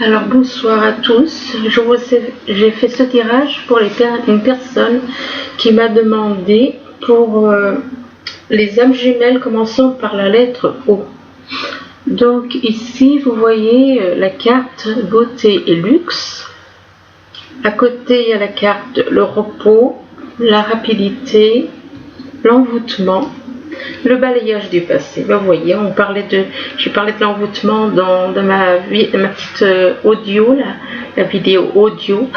Alors bonsoir à tous, j'ai fait ce tirage pour une personne qui m'a demandé pour les âmes jumelles commençant par la lettre O. Donc ici vous voyez la carte beauté et luxe. À côté il y a la carte le repos, la rapidité, l'envoûtement, le balayage du passé. Vous voyez, j'ai parlé de l'envoûtement dans ma petite audio, la vidéo audio,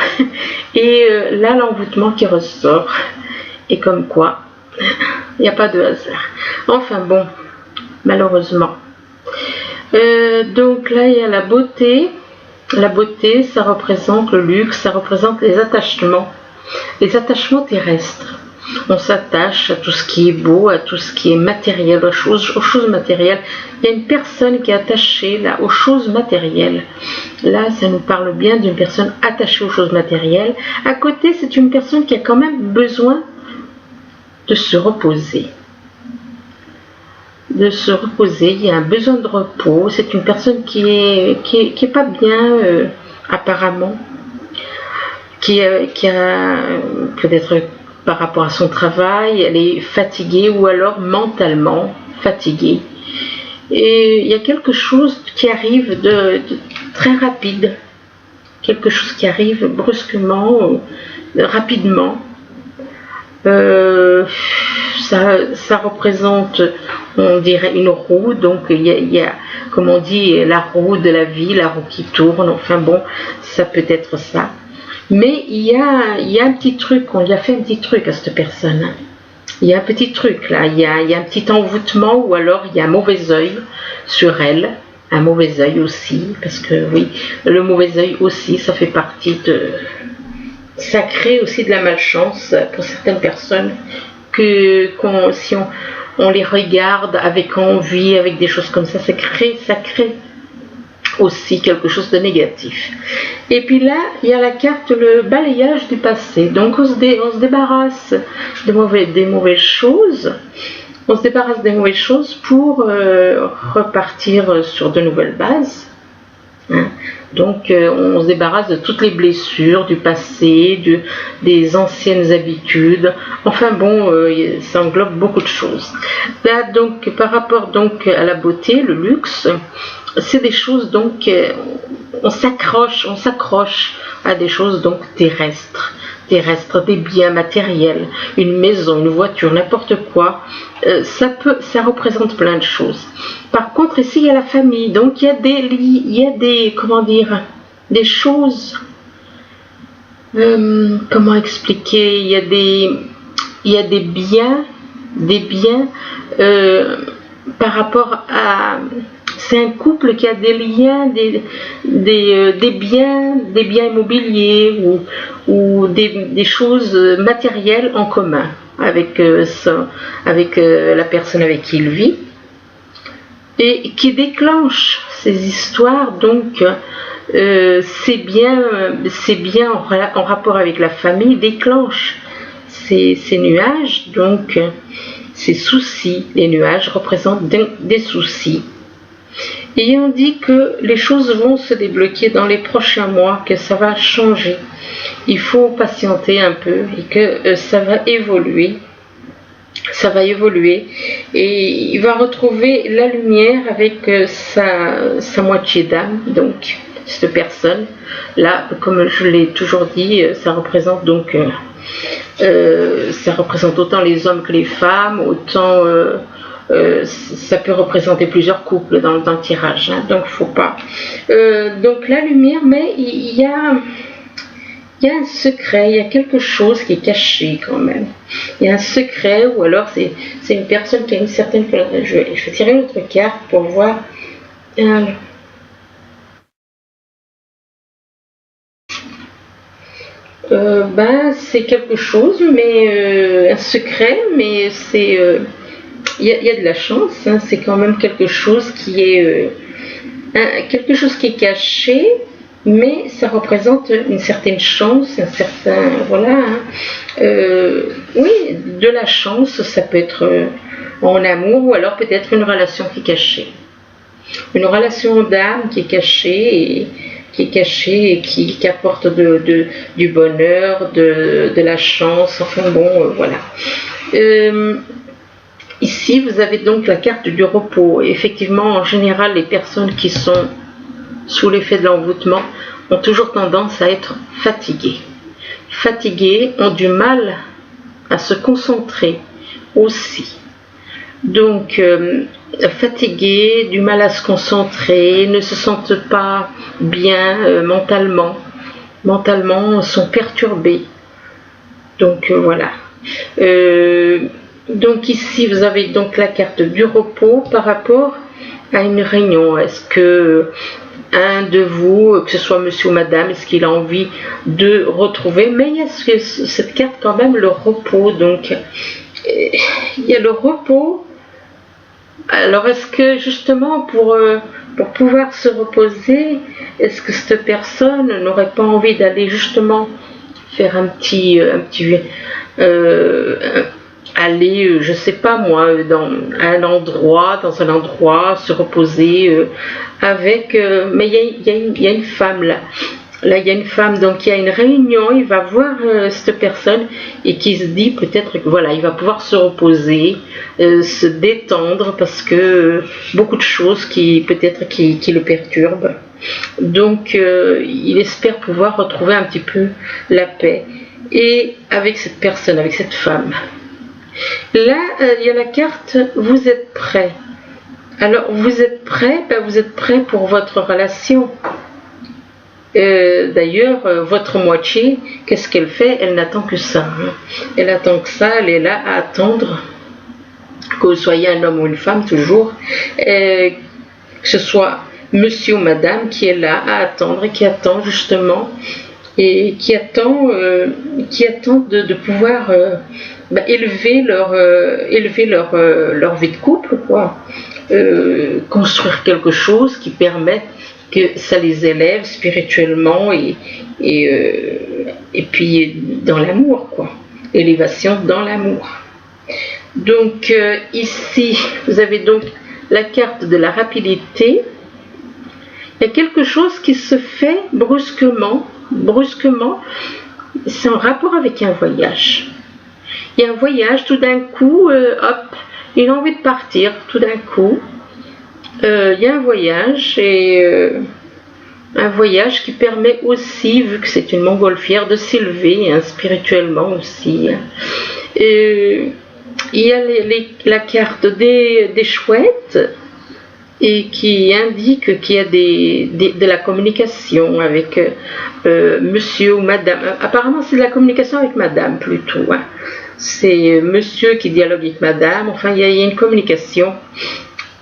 et là l'envoûtement qui ressort. Et comme quoi, il n'y a pas de hasard. Enfin bon, malheureusement. Donc là il y a la beauté. La beauté, ça représente le luxe, ça représente les attachements terrestres. On s'attache à tout ce qui est beau, à tout ce qui est matériel, aux choses matérielles. Il y a une personne qui est attachée là aux choses matérielles. Là, ça nous parle bien d'une personne attachée aux choses matérielles. À côté, c'est une personne qui a quand même besoin de se reposer. Il y a un besoin de repos. C'est une personne qui est pas bien apparemment, qui a peut-être par rapport à son travail, elle est fatiguée ou alors mentalement fatiguée. Et il y a quelque chose qui arrive de très rapide, quelque chose qui arrive brusquement, rapidement. Ça représente, on dirait, une roue. Donc il y a, comme on dit, la roue de la vie, la roue qui tourne. Enfin bon, ça peut être ça. Mais il y a un petit truc, on lui a fait un petit truc à cette personne. Il y a un petit truc là, il y a un petit envoûtement, ou alors il y a un mauvais œil sur elle. Un mauvais œil aussi, parce que oui, le mauvais œil aussi, ça fait partie de... Ça crée aussi de la malchance pour certaines personnes, si on les regarde avec envie, avec des choses comme ça, ça crée aussi quelque chose de négatif. Et puis là, il y a la carte le balayage du passé. Donc on se débarrasse des mauvaises choses. On se débarrasse des mauvaises choses pour repartir sur de nouvelles bases. Donc on se débarrasse de toutes les blessures du passé, des anciennes habitudes. Enfin bon, ça englobe beaucoup de choses. Là donc par rapport donc à la beauté, le luxe, c'est des choses donc on s'accroche à des choses donc terrestres, des biens matériels, une maison, une voiture, n'importe quoi. Ça représente plein de choses. Par contre ici il y a la famille, donc il y a des comment dire, des choses, comment expliquer, il y a des biens par rapport à... C'est un couple qui a des liens, des biens immobiliers ou des choses matérielles en commun avec la personne avec qui il vit, et qui déclenche ces histoires. Donc c'est bien en rapport avec la famille, déclenche ces nuages, donc ces soucis. Les nuages représentent des soucis. Et on dit que les choses vont se débloquer dans les prochains mois, que ça va changer. Il faut patienter un peu et que ça va évoluer. Ça va évoluer et il va retrouver la lumière avec sa moitié d'âme. Donc cette personne là, comme je l'ai toujours dit, ça représente donc ça représente autant les hommes que les femmes, autant ça peut représenter plusieurs couples dans le tirage, hein, donc faut pas. Donc la lumière, mais il y a un secret, il y a quelque chose qui est caché quand même. Il y a un secret, ou alors c'est une personne qui a une certaine... Je vais tirer une autre carte pour voir. C'est quelque chose, mais un secret, mais c'est... Il y a de la chance, hein, c'est quand même quelque chose qui est caché, mais ça représente une certaine chance, un certain, voilà, hein. Oui, de la chance, ça peut être en amour, ou alors peut-être une relation qui est cachée. Une relation d'âme qui est cachée et qui apporte du bonheur, de la chance, enfin bon, voilà. Ici, vous avez donc la carte du repos. Effectivement, en général, les personnes qui sont sous l'effet de l'envoûtement ont toujours tendance à être fatiguées. Fatiguées, ont du mal à se concentrer aussi. Donc, fatiguées, du mal à se concentrer, ne se sentent pas bien mentalement. Mentalement, sont perturbées. Donc, voilà. Donc ici, vous avez donc la carte du repos par rapport à une réunion. Est-ce que un de vous, que ce soit monsieur ou madame, est-ce qu'il a envie de retrouver? Mais il y a cette carte quand même, le repos. Donc, il y a le repos. Alors, est-ce que justement, pour pouvoir se reposer, est-ce que cette personne n'aurait pas envie d'aller justement faire aller, je sais pas moi, dans un endroit, se reposer avec. Mais il y a une femme là. Là, il y a une femme, donc il y a une réunion, il va voir cette personne et qui se dit peut-être que voilà, il va pouvoir se reposer, se détendre parce que beaucoup de choses qui le perturbent. Donc, il espère pouvoir retrouver un petit peu la paix. Et avec cette personne, avec cette femme. Là, il y a la carte « Vous êtes prêt ». Alors, vous êtes prêt, vous êtes prêt pour votre relation. D'ailleurs, votre moitié, qu'est-ce qu'elle fait? Elle n'attend que ça. Hein. Elle attend que ça, elle est là à attendre que vous soyez un homme ou une femme, toujours. Que ce soit monsieur ou madame qui est là à attendre et qui attend justement, et qui attend de pouvoir élever leur vie de couple, quoi. Construire quelque chose qui permet que ça les élève spirituellement et puis dans l'amour, quoi. Élévation dans l'amour. Donc ici, vous avez donc la carte de la rapidité. Il y a quelque chose qui se fait brusquement, c'est en rapport avec un voyage. Il y a un voyage, tout d'un coup, hop, il a envie de partir, tout d'un coup. Il y a un voyage, et un voyage qui permet aussi, vu que c'est une montgolfière, de s'élever hein, spirituellement aussi. Il y a la carte des chouettes, et qui indique qu'il y a de la communication avec monsieur ou madame. Apparemment, c'est de la communication avec madame plutôt. Hein. C'est monsieur qui dialogue avec madame. Enfin, il y a une communication.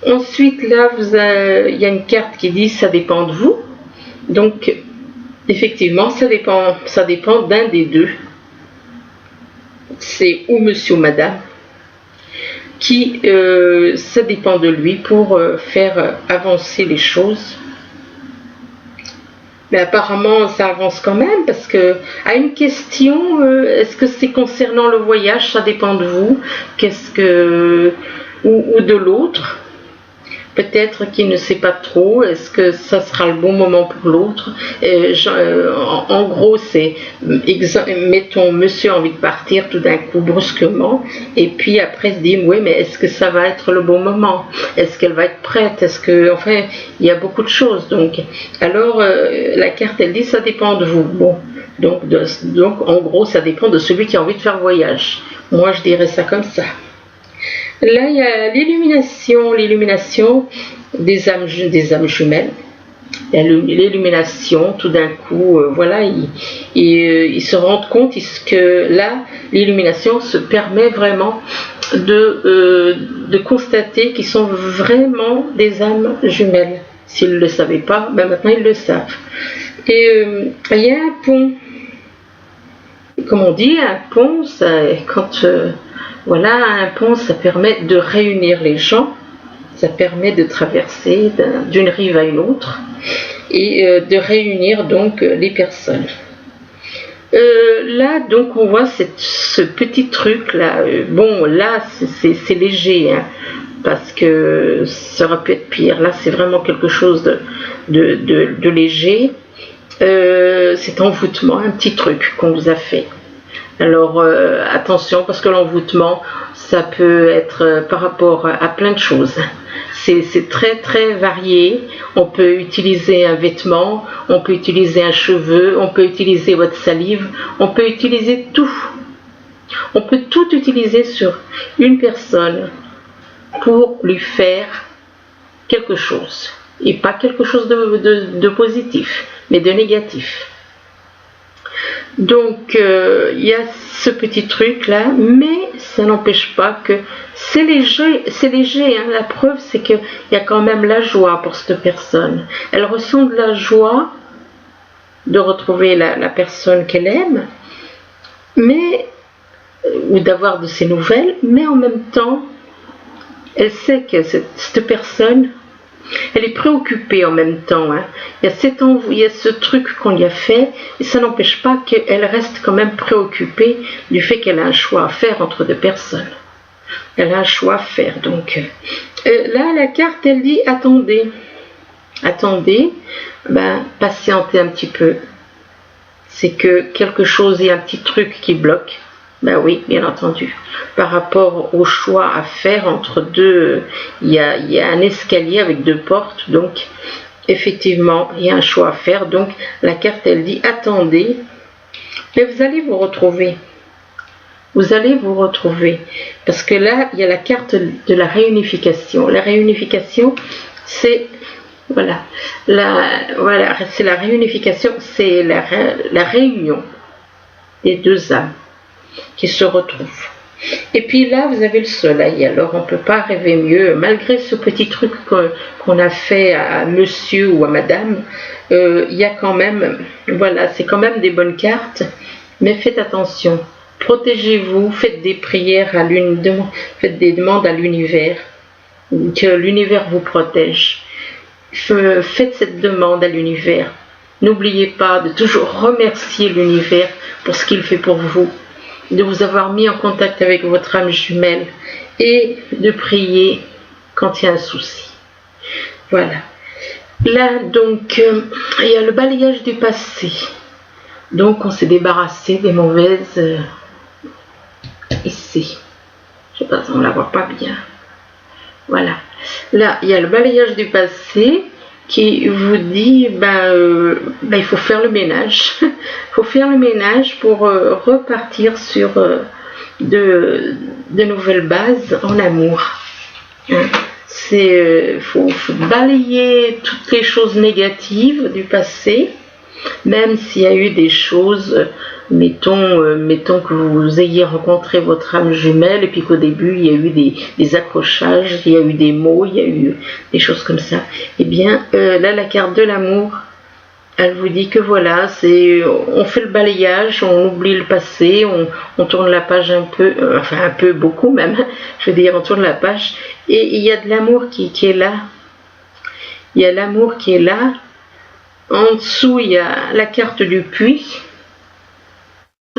Ensuite, là, il y a une carte qui dit « ça dépend de vous ». Donc, effectivement, ça dépend d'un des deux. C'est ou monsieur ou madame. Qui, ça dépend de lui pour faire avancer les choses. Mais apparemment, ça avance quand même, parce que à une question, est-ce que c'est concernant le voyage, ça dépend de vous, ou de l'autre. Peut-être qu'il ne sait pas trop, est-ce que ça sera le bon moment pour l'autre. En gros, c'est, mettons, monsieur a envie de partir tout d'un coup, brusquement, et puis après se dit, oui, mais est-ce que ça va être le bon moment? Est-ce qu'elle va être prête? Enfin, il y a beaucoup de choses. Donc, alors, la carte, elle dit, ça dépend de vous. Bon, donc, en gros, ça dépend de celui qui a envie de faire voyage. Moi, je dirais ça comme ça. Là, il y a l'illumination des âmes jumelles. Il y a l'illumination, tout d'un coup, voilà, ils se rendent compte que là, l'illumination se permet vraiment de constater qu'ils sont vraiment des âmes jumelles. S'ils ne le savaient pas, maintenant ils le savent. Et il y a un pont. Comme on dit, un pont, voilà, un pont, ça permet de réunir les gens, ça permet de traverser d'une rive à une autre et de réunir donc les personnes. Là, donc, on voit ce petit truc là. Bon, là, c'est léger, hein, parce que ça aurait pu être pire. Là, c'est vraiment quelque chose de léger. C'est envoûtement, un petit truc qu'on vous a fait. Alors attention, parce que l'envoûtement, ça peut être par rapport à plein de choses. C'est très très varié. On peut utiliser un vêtement, on peut utiliser un cheveu, on peut utiliser votre salive, on peut utiliser tout. On peut tout utiliser sur une personne pour lui faire quelque chose. Et pas quelque chose de positif, mais de négatif. Donc, il y a ce petit truc là, mais ça n'empêche pas que c'est léger, hein. La preuve, c'est qu'il y a quand même la joie pour cette personne. Elle ressent de la joie de retrouver la personne qu'elle aime, mais, ou d'avoir de ses nouvelles, mais en même temps, elle sait que cette personne, elle est préoccupée en même temps. Hein. Il y a ce truc qu'on lui a fait, et ça n'empêche pas qu'elle reste quand même préoccupée du fait qu'elle a un choix à faire entre deux personnes. Elle a un choix à faire. Donc là, la carte, elle dit attendez, attendez, patientez un petit peu. C'est que quelque chose, il y a un petit truc qui bloque. Ben oui, bien entendu. Par rapport au choix à faire entre deux, il y a un escalier avec deux portes, donc effectivement, il y a un choix à faire. Donc la carte, elle dit attendez, mais vous allez vous retrouver. Vous allez vous retrouver. Parce que là, il y a la carte de la réunification. La réunification, c'est voilà, c'est la réunification, c'est la réunion des deux âmes qui se retrouvent. Et puis là, vous avez le soleil. Alors, on ne peut pas rêver mieux. Malgré ce petit truc qu'on a fait à monsieur ou à madame, il y a quand même, voilà, c'est quand même des bonnes cartes. Mais faites attention. Protégez-vous. Faites des prières faites des demandes à l'univers. Que l'univers vous protège. Faites cette demande à l'univers. N'oubliez pas de toujours remercier l'univers pour ce qu'il fait pour vous, de vous avoir mis en contact avec votre âme jumelle et de prier quand il y a un souci. Voilà. Là, donc, il y a le balayage du passé. Donc, on s'est débarrassé des mauvaises ici. Je sais pas si on la voit pas bien. Voilà. Là, il y a le balayage du passé qui vous dit il faut faire le ménage. Il faut faire le ménage pour repartir sur de nouvelles bases en amour. Hein. Faut balayer toutes les choses négatives du passé, même s'il y a eu des choses, mettons que vous ayez rencontré votre âme jumelle et puis qu'au début il y a eu des accrochages, il y a eu des mots, il y a eu des choses comme ça. Eh bien, là, la carte de l'amour, elle vous dit que voilà, on fait le balayage, on oublie le passé, on tourne la page un peu, un peu, beaucoup même, je veux dire, on tourne la page, et il y a de l'amour qui est là. Il y a l'amour qui est là. En dessous, il y a la carte du puits.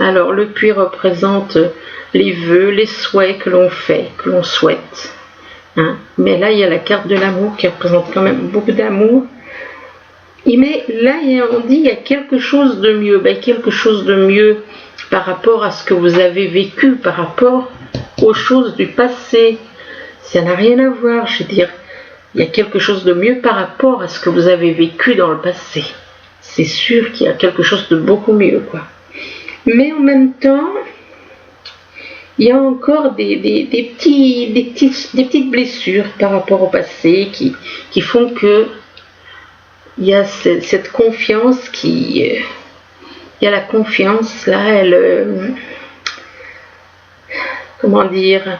Alors, le puits représente les vœux, les souhaits que l'on fait, que l'on souhaite. Hein. Mais là, il y a la carte de l'amour qui représente quand même beaucoup d'amour. Mais là, on dit qu'il y a quelque chose de mieux. Quelque chose de mieux par rapport à ce que vous avez vécu, par rapport aux choses du passé. Ça n'a rien à voir, je veux dire. Il y a quelque chose de mieux par rapport à ce que vous avez vécu dans le passé. C'est sûr qu'il y a quelque chose de beaucoup mieux, quoi. Mais en même temps, il y a encore des petites blessures par rapport au passé qui font que il y a cette confiance il y a la confiance là, comment dire,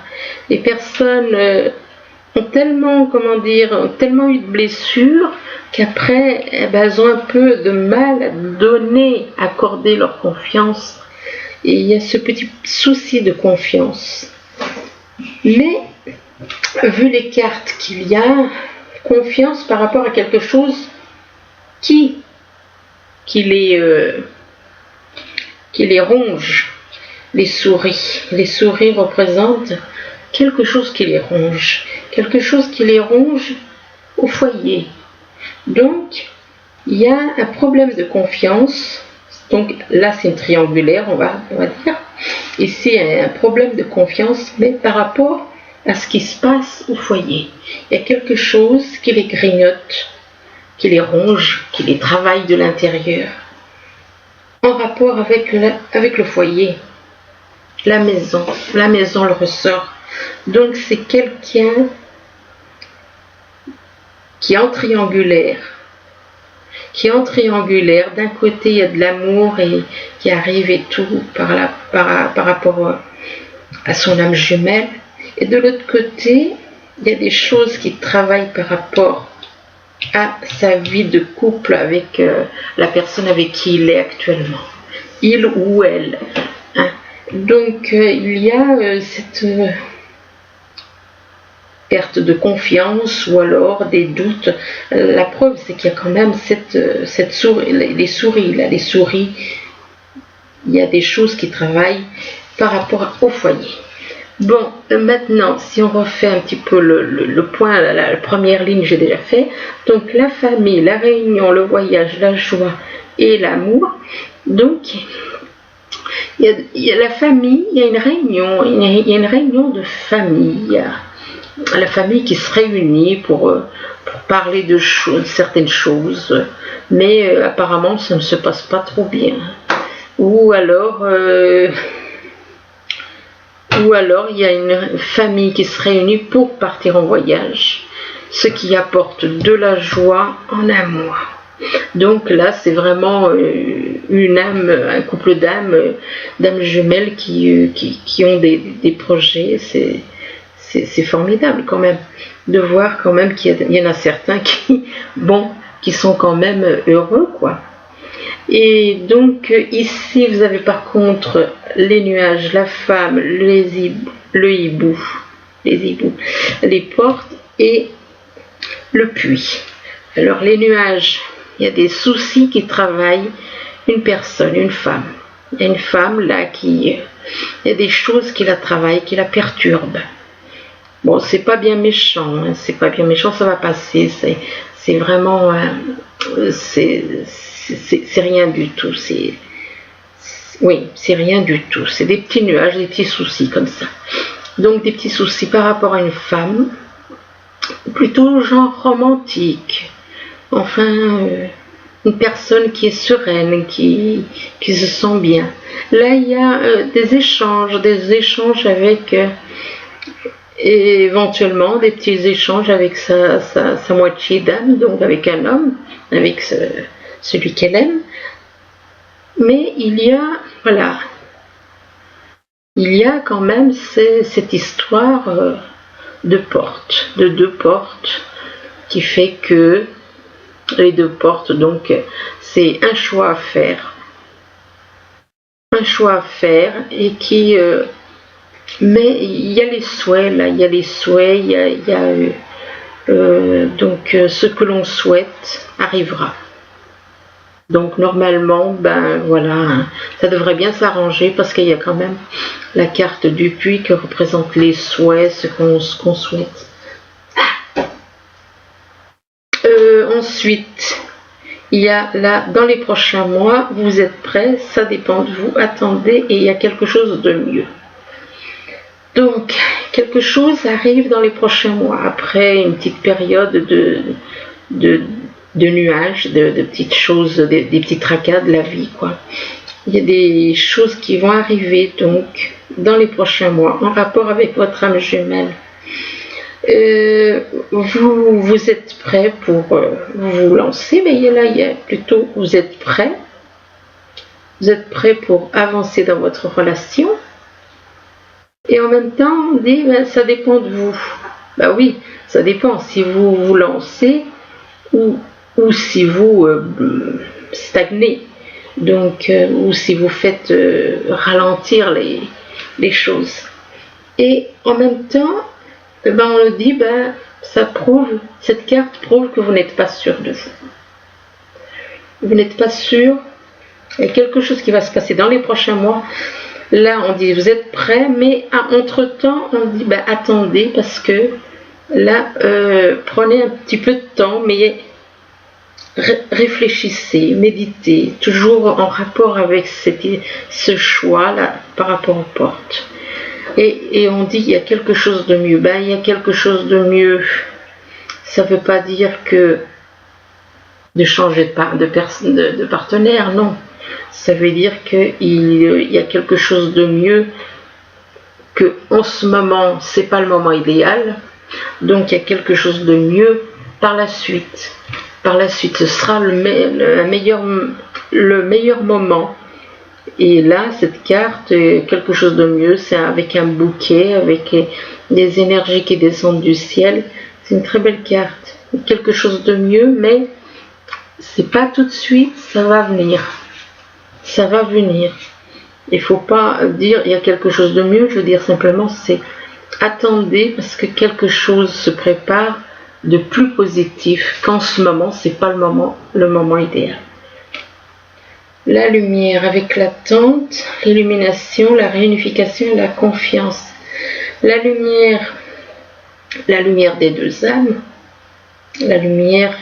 les personnes ont tellement eu de blessures qu'après, elles ont un peu de mal à accorder leur confiance. Et il y a ce petit souci de confiance. Mais, vu les cartes qu'il y a, confiance par rapport à quelque chose qui les ronge. Les souris représentent quelque chose qui les ronge, quelque chose qui les ronge au foyer. Donc, il y a un problème de confiance. Donc là, c'est une triangulaire, on va dire. Ici, un problème de confiance, mais par rapport à ce qui se passe au foyer. Il y a quelque chose qui les grignote, qui les ronge, qui les travaille de l'intérieur, en rapport avec le foyer, la maison le ressort. Donc c'est quelqu'un qui est en triangulaire. D'un côté il y a de l'amour et qui arrive et tout par rapport à son âme jumelle, et de l'autre côté il y a des choses qui travaillent par rapport à sa vie de couple avec la personne avec qui il est actuellement, il ou elle, hein. Donc il y a cette perte de confiance ou alors des doutes. La preuve, c'est qu'il y a quand même cette souris, les souris, il y a des choses qui travaillent par rapport au foyer. Bon, maintenant, si on refait un petit peu le point, la première ligne, j'ai déjà fait. Donc, la famille, la réunion, le voyage, la joie et l'amour. Donc, il y a la famille, il y a une réunion de famille. La famille qui se réunit pour parler de certaines choses, mais apparemment ça ne se passe pas trop bien. Ou alors il y a une famille qui se réunit pour partir en voyage, ce qui apporte de la joie en amour. Donc là c'est vraiment un couple d'âmes jumelles qui ont des projets. C'est formidable quand même de voir quand même qu'il y en a certains qui sont quand même heureux, quoi. Et donc ici vous avez par contre les nuages, la femme, le hibou, les portes et le puits. Alors les nuages, il y a des soucis qui travaillent une personne, une femme. Il y a une femme là il y a des choses qui la travaillent, qui la perturbent. Bon, c'est pas bien méchant, hein, ça va passer, c'est vraiment, c'est rien du tout, c'est rien du tout, c'est des petits nuages, des petits soucis comme ça. Donc des petits soucis par rapport à une femme, plutôt genre romantique, enfin, une personne qui est sereine, qui se sent bien. Là, il y a des échanges avec... et éventuellement des petits échanges avec sa moitié d'âme, donc avec un homme, avec celui qu'elle aime. Mais il y a quand même cette histoire de deux portes, qui fait que les deux portes, donc c'est un choix à faire et qui... mais il y a les souhaits là, il y a donc ce que l'on souhaite arrivera. Donc normalement, ben voilà, ça devrait bien s'arranger parce qu'il y a quand même la carte du puits qui représente les souhaits, ce qu'on souhaite. Ensuite, il y a là, dans les prochains mois, vous êtes prêts, ça dépend de vous, attendez, et il y a quelque chose de mieux. Donc, quelque chose arrive dans les prochains mois, après une petite période de nuages, de petites choses, des petits tracas de la vie, quoi. Il y a des choses qui vont arriver, donc, dans les prochains mois, en rapport avec votre âme jumelle. Vous êtes prêts pour vous lancer, mais il y a plutôt, vous êtes prêts pour avancer dans votre relation. Et en même temps, on dit, ben, ça dépend de vous. Ben oui, ça dépend si vous vous lancez ou si vous stagnez. Donc, ou si vous faites ralentir les choses. Et en même temps, ben, on le dit, ben, cette carte prouve que vous n'êtes pas sûr de vous. Vous n'êtes pas sûr. Il y a quelque chose qui va se passer dans les prochains mois. Là, on dit, vous êtes prêts, mais entre-temps, on dit, ben, attendez, parce que Là, prenez un petit peu de temps, mais réfléchissez, méditez, toujours en rapport avec ce choix-là par rapport aux portes. Et on dit il y a quelque chose de mieux. Ben, il y a quelque chose de mieux. Ça ne veut pas dire que de changer de partenaire, non. Ça veut dire qu'il y a quelque chose de mieux, que en ce moment, c'est pas le moment idéal. Donc il y a quelque chose de mieux par la suite. Par la suite, ce sera le meilleur moment. Et là, cette carte, quelque chose de mieux, c'est avec un bouquet, avec des énergies qui descendent du ciel. C'est une très belle carte. Quelque chose de mieux, mais c'est pas tout de suite, ça va venir. Ça va venir. Il faut pas dire il y a quelque chose de mieux, je veux dire simplement c'est attendez parce que quelque chose se prépare de plus positif qu'en ce moment, c'est pas le moment idéal. La lumière avec l'attente, l'illumination, la réunification et la confiance. La lumière des deux âmes, la lumière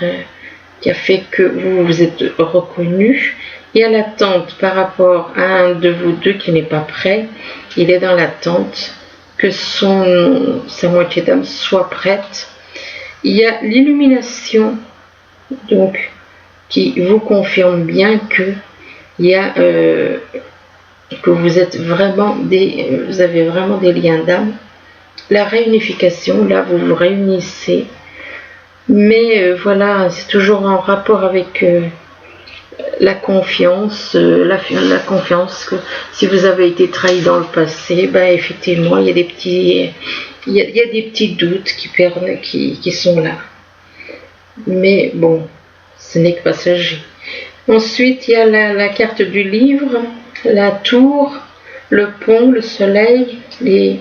qui a fait que vous vous êtes reconnus. Il y a l'attente par rapport à un de vous deux qui n'est pas prêt. Il est dans l'attente que sa moitié d'âme soit prête. Il y a l'illumination, donc, qui vous confirme bien que vous avez vraiment des liens d'âme. La réunification, là vous vous réunissez, mais voilà, c'est toujours en rapport avec la confiance, la confiance que si vous avez été trahi dans le passé, ben effectivement il y a des petits doutes qui sont là, mais bon, ce n'est que passager. Ensuite il y a la carte du livre, la tour, le pont, le soleil, les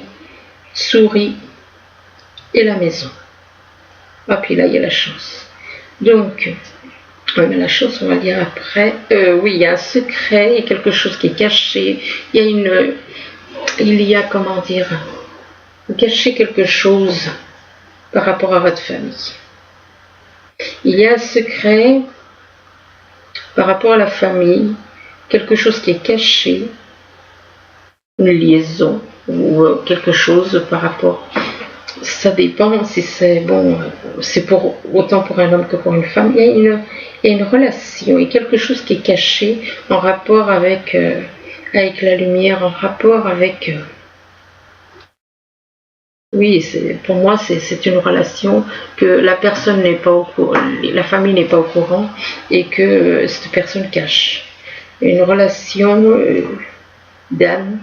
souris et la maison. Ah puis là il y a la chance. Donc mais la chose, on va dire après. Oui, il y a un secret, il y a quelque chose qui est caché. Comment dire, vous cachez quelque chose par rapport à votre famille. Il y a un secret par rapport à la famille, quelque chose qui est caché, une liaison ou quelque chose par rapport. Ça dépend si c'est bon, c'est autant pour un homme que pour une femme. Il y a une relation, il y a quelque chose qui est caché en rapport avec la lumière, en rapport avec. Oui, pour moi, c'est une relation que la personne n'est pas au courant, la famille n'est pas au courant et que cette personne cache. Une relation d'âme,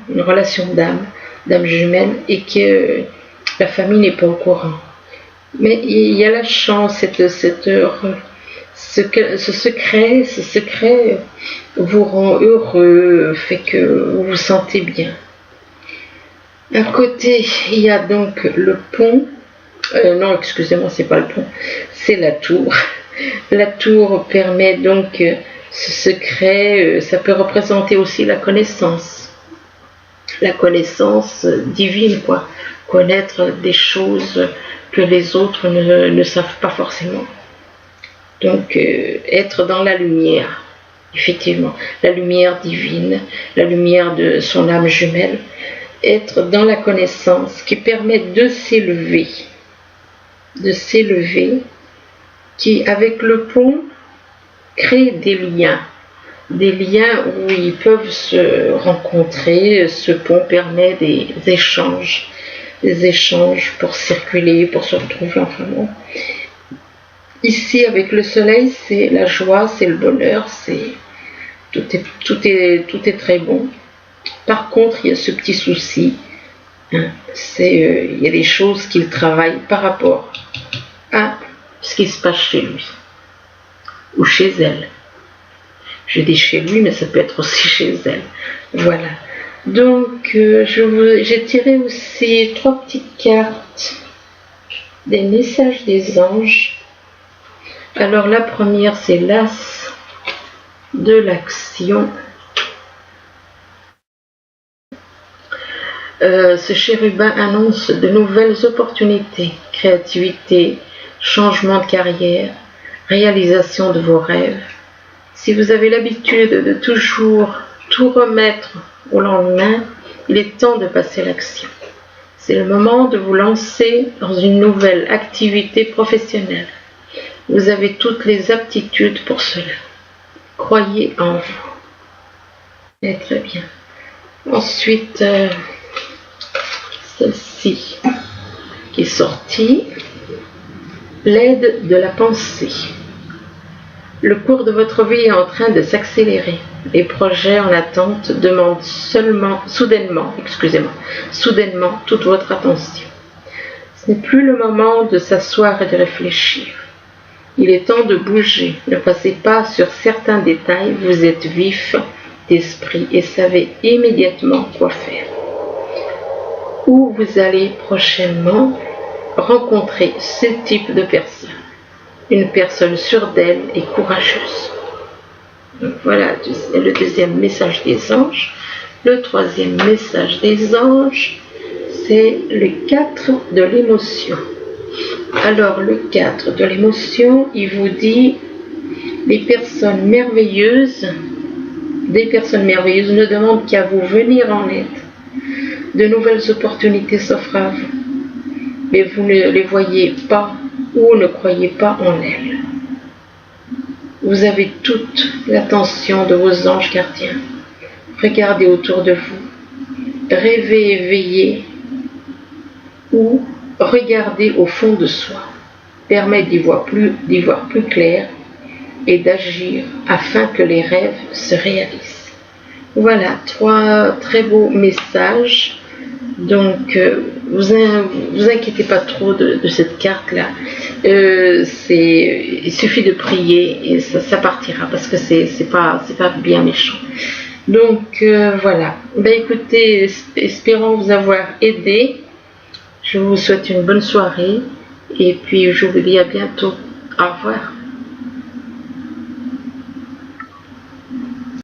d'âme jumelle et que la famille n'est pas au courant. Mais il y a la chance, ce secret vous rend heureux, fait que vous vous sentez bien. À côté, il y a donc le pont. Non, excusez-moi, c'est pas le pont, c'est la tour. La tour permet donc ce secret, ça peut représenter aussi la connaissance divine, quoi. Connaître des choses que les autres ne savent pas forcément. Donc, être dans la lumière, effectivement, la lumière divine, la lumière de son âme jumelle, être dans la connaissance qui permet de s'élever, qui, avec le pont, crée des liens où ils peuvent se rencontrer. Ce pont permet des échanges pour circuler, pour se retrouver, enfin bon. Ici, avec le soleil, c'est la joie, c'est le bonheur, tout est très bon. Par contre, il y a ce petit souci, il y a des choses qu'il travaille par rapport à ce qui se passe chez lui ou chez elle. Je dis chez lui, mais ça peut être aussi chez elle. Voilà. Donc, j'ai tiré aussi 3 petites cartes des messages des anges. Alors, la première, c'est l'as de l'action. Ce chérubin annonce de nouvelles opportunités, créativité, changement de carrière, réalisation de vos rêves. Si vous avez l'habitude de toujours tout remettre au lendemain, il est temps de passer à l'action. C'est le moment de vous lancer dans une nouvelle activité professionnelle. Vous avez toutes les aptitudes pour cela. Croyez en vous. Et très bien. Ensuite, celle-ci qui est sortie, l'aide de la pensée. Le cours de votre vie est en train de s'accélérer. Les projets en attente demandent soudainement toute votre attention. Ce n'est plus le moment de s'asseoir et de réfléchir. Il est temps de bouger. Ne passez pas sur certains détails. Vous êtes vif d'esprit et savez immédiatement quoi faire. Où vous allez prochainement rencontrer ce type de personne. Une personne sûre d'elle et courageuse. Donc voilà le deuxième message des anges. Le troisième message des anges, c'est le 4 de l'émotion. Alors le 4 de l'émotion, il vous dit des personnes merveilleuses ne demandent qu'à vous venir en aide. De nouvelles opportunités s'offrent à vous, mais vous ne les voyez pas ou ne croyez pas en elles. Vous avez toute l'attention de vos anges gardiens. Regardez autour de vous. Rêvez et veillez ou regardez au fond de soi. Permet d'y voir plus clair et d'agir afin que les rêves se réalisent. Voilà, 3 très beaux messages. Donc, vous inquiétez pas trop de cette carte-là. Il suffit de prier et ça partira parce que c'est pas bien méchant. Donc, voilà. Ben, écoutez, espérons vous avoir aidé. Je vous souhaite une bonne soirée et puis je vous dis à bientôt. Au revoir.